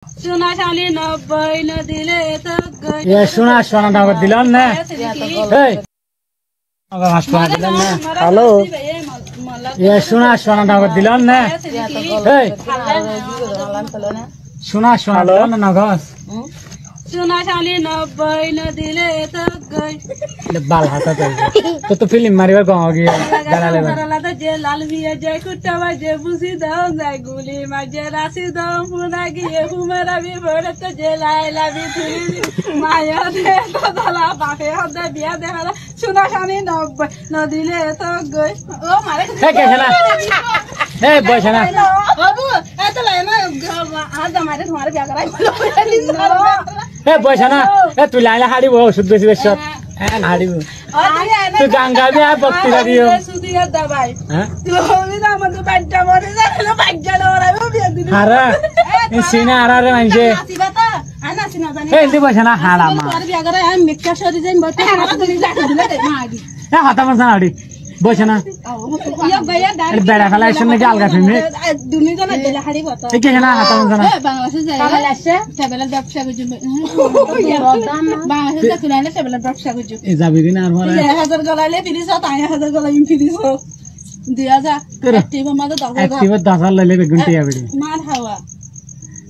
সোনা শালি 90 ন দিলে তো এ সোনা সোনা নগদ দিলাম না এই আবার মাস পড়া দিলাম না হ্যালো এ সোনা সোনা নগদ দিলাম না এই সোনা সোনা দিলাম না নগদ সোনা শালি 90 ন দিলে তো বাল হাতা তো ফিল্ম মারিবার গাঁও গিয়ে গালালে গালালে যে লাল বিয়ে যে কুটাবা যে বুঝি দাও যায় গুলি মাঝে রাশি দাও পুরা গিয়ে হুমারা বি বড় তো যে লাইলা বি তুই মায়া দে তো দলা বাপে হদে বিয়া দে হলা সোনা শালি 90 ন দিলে তো ও মারে এ কেছে না এ বসে না বাবু এত লাই না আজ আমারে তোমারে বিয়া করাই এ বসে না এ তুই লাইলা হাড়িব ওষুধ বেশি বেশি হাড়িব তুই গান গাবি আর বক্তৃতা দিও সুদিয়া দাবাই হ্যাঁ তুমি না আমাদের বাচ্চা মরে যাবে বাচ্চা ওরাইবো বিয়া দিন আরে সিনা আরে মানছে নাচিবা তো নাচি না জানি এই তুই বসে না হাড়া মা তোর বিয়া করে আমি মেকআপ সরি যাই বতে হাতে তুমি লাঠি দিলে মা আদি এ হাতা মাছ না হাড়ি বসে না ইয়া ভাইয়া এ বেড়া ফেলা এসে নাকি আলগা ফেমে দুনি জন দিলে হাড়ি বত এই কেছে না হাতা মাছ না বাংলাদেশে যাই বাংলাদেশে টেবিলের ব্যবসা করছি বাংলাদেশে তুলাইলে টেবিলের ব্যবসা করছি এই যাবি দিন আর মরে 1000 গলাইলে ফিরিস তাই 1000 গলাই ফিরিস দিয়া যা একটিভ আমাদের 10000 একটিভ 10,000 লইলে বেগুন টিয়া বিড়ি মার হাওয়া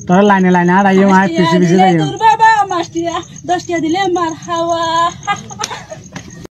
তোর লাইনে লাইনে আর আইও মা পিছে পিছে যাইও তোর বাবা মাস্টিয়া 10 টিয়া দিলে মার হাওয়া